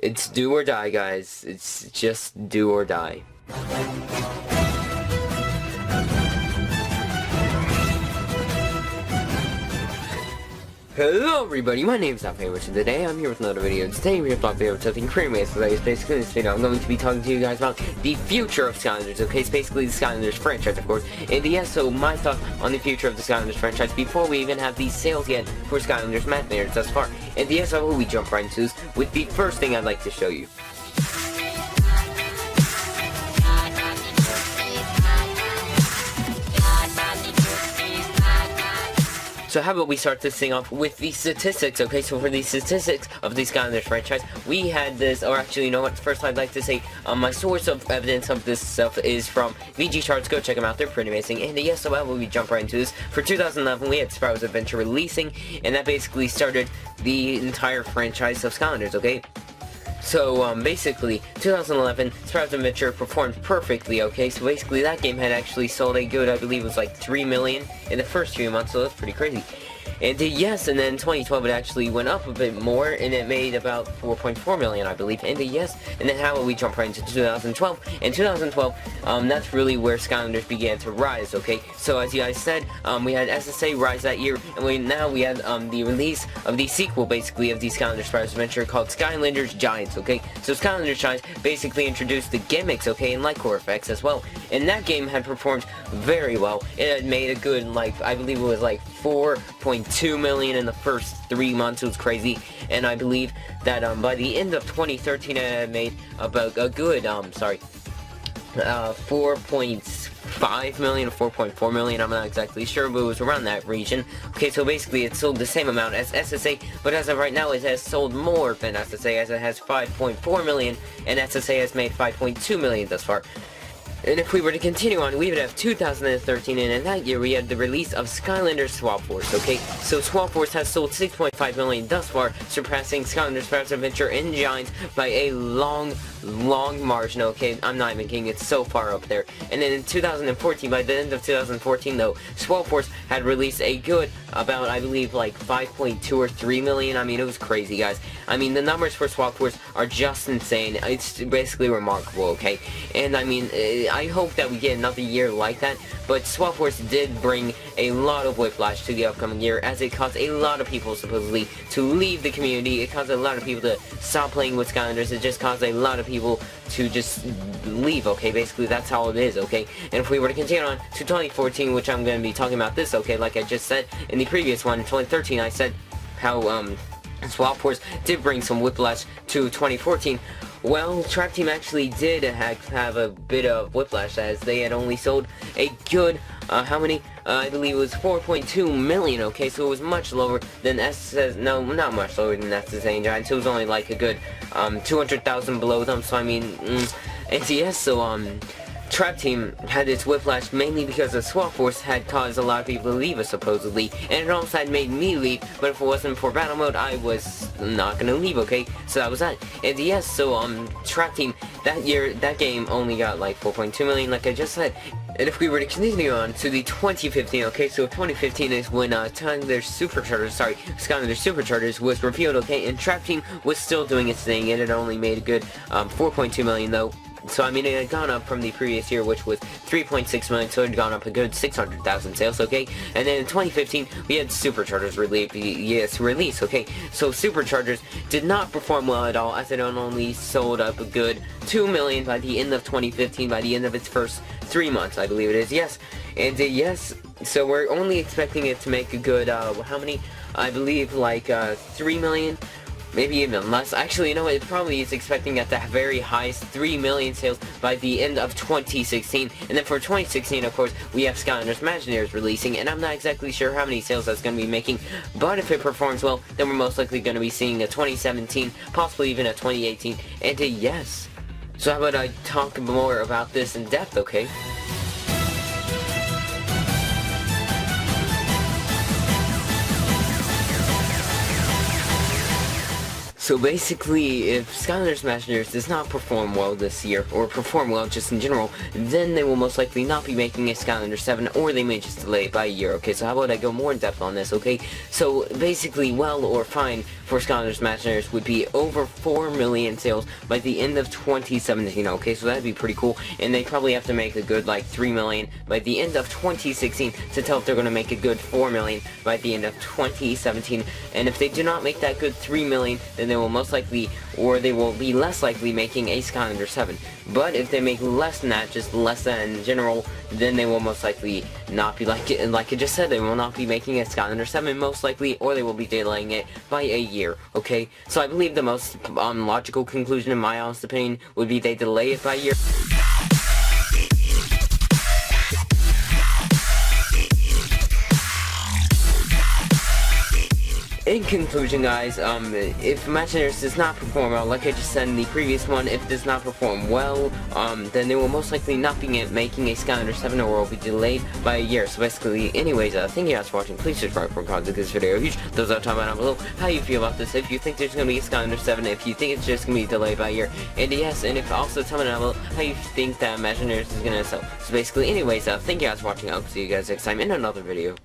It's do or die, guys. It's just do or die. Hello everybody, my name is Favorites, and today I'm here with another video. Today we're talking about something pretty amazing. Today is basically in this video I'm going to be talking to you guys about the future of Skylanders. Okay, it's basically the Skylanders franchise, of course. And yes, so my thoughts on the future of the Skylanders franchise before we even have these sales yet for Skylanders Imaginators thus far. And yes, I will be jump right into this with the first thing I'd like to show you. So how about we start this thing off with the statistics, okay? So for the statistics of the Skylanders franchise, we had this, or actually, you know what, first I'd like to say, my source of evidence of this stuff is from VG Charts. Go check them out, they're pretty amazing. And yes, so how about we jump right into this. For 2011, we had Spyro's Adventure releasing, and that basically started the entire franchise of Skylanders, okay? So, basically, 2011, Spyro's Adventure performed perfectly, okay? So basically, that game had actually sold a good, I believe it was like 3 million in the first 3 months, so that's pretty crazy. And yes, and then 2012 it actually went up a bit more, and it made about 4.4 million, I believe. And yes, and then how about we jump right into 2012? In 2012, that's really where Skylanders began to rise, okay? So as you guys said, we had SSA rise that year, and we had the release of the sequel, basically, of the Skylanders Spyro's Adventure called Skylanders Giants, okay? So Skylanders Giants basically introduced the gimmicks, okay, and light core effects as well. And that game had performed very well. It had made a good, like, I believe it was like 4.2 million in the first 3 months. It was crazy. And I believe that by the end of 2013 it had made about a good 4.5 million or 4.4 million, I'm not exactly sure, but it was around that region. Okay, so basically it sold the same amount as SSA, but as of right now it has sold more than SSA, as it has 5.4 million and SSA has made 5.2 million thus far. And if we were to continue on, we would have 2013, and in that year we had the release of Skylanders Swap Force, okay? So Swap Force has sold 6.5 million thus far, surpassing Skylanders Spyro's Adventure and Giants by a long margin, okay? I'm not even kidding, it's so far up there. And then in 2014, by the end of 2014 though, Swap Force had released a good, about I believe like 5.2 or 3 million. I mean, it was crazy, guys. I mean, the numbers for Swap Force are just insane. It's basically remarkable, okay? And I mean, I hope that we get another year like that, but Swap Force did bring a lot of whiplash to the upcoming year, as it caused a lot of people, supposedly, to leave the community. It caused a lot of people to stop playing with Skylanders. It just caused a lot of people to just leave, okay? Basically, that's how it is, okay? And if we were to continue on to 2014, which I'm going to be talking about this, okay, like I just said in the previous one, in 2013, I said how, Swap Force did bring some whiplash to 2014. Well, Trap Team actually did have a bit of whiplash, as they had only sold a good, how many? I believe it was 4.2 million, okay, so it was much lower than SSA, no, not much lower than SSA and Giants. It was only like a good, 200,000 below them, so I mean, and yes, so, Trap Team had its whiplash mainly because the Swap Force had caused a lot of people to leave us, supposedly, and it also had made me leave, but if it wasn't for Battle Mode, I was not gonna leave, okay? So that was that. And yes, so, Trap Team, that year, that game only got like 4.2 million, like I just said. And if we were to continue on to the 2015, okay, so 2015 is when, Skylanders Superchargers was revealed, okay, and Trap Team was still doing its thing. It had only made a good, 4.2 million, though. So, I mean, it had gone up from the previous year, which was 3.6 million, so it had gone up a good 600,000 sales, okay? And then in 2015, we had Superchargers release, okay? So, Superchargers did not perform well at all, as it only sold up a good 2 million by the end of 2015, by the end of its first 3 months, I believe it is, yes. And, yes, so we're only expecting it to make a good, how many? I believe, like, 3 million? Maybe even less. Actually, you know what, it probably is expecting at the very highest 3 million sales by the end of 2016. And then for 2016, of course, we have Skylanders Imaginators releasing, and I'm not exactly sure how many sales that's going to be making, but if it performs well, then we're most likely going to be seeing a 2017, possibly even a 2018, and a yes. So how about I talk more about this in depth, okay? So basically, if Skylanders Imaginators does not perform well this year, or perform well just in general, then they will most likely not be making a Skylanders 7, or they may just delay it by a year, okay? So how about I go more in depth on this, okay? So basically, well or fine for Skylanders Imaginators would be over 4 million sales by the end of 2017, okay? So that'd be pretty cool, and they probably have to make a good, like, 3 million by the end of 2016 to tell if they're gonna make a good 4 million by the end of 2017, and if they do not make that good 3 million, then they will most likely, or they will be less likely making a Skylanders 7. But if they make less than that, just less than in general, then they will most likely not be like I just said, they will not be making a Skylanders 7 most likely, or they will be delaying it by a year, okay? So I believe the most logical conclusion, in my honest opinion, would be they delay it by a year. In conclusion, guys, if Imaginators does not perform well, like I just said in the previous one, if it does not perform well, then they will most likely not be making a Skylanders 7, or will be delayed by a year. So basically, anyways, thank you guys for watching. Please subscribe for content of this video. Huge thumbs up, comment down below how you feel about this. If you think there's gonna be a Skylanders 7, if you think it's just gonna be delayed by a year, and yes, and if also tell me down below how you think that Imaginators is gonna sell. So basically, anyways, thank you guys for watching. I'll see you guys next time in another video.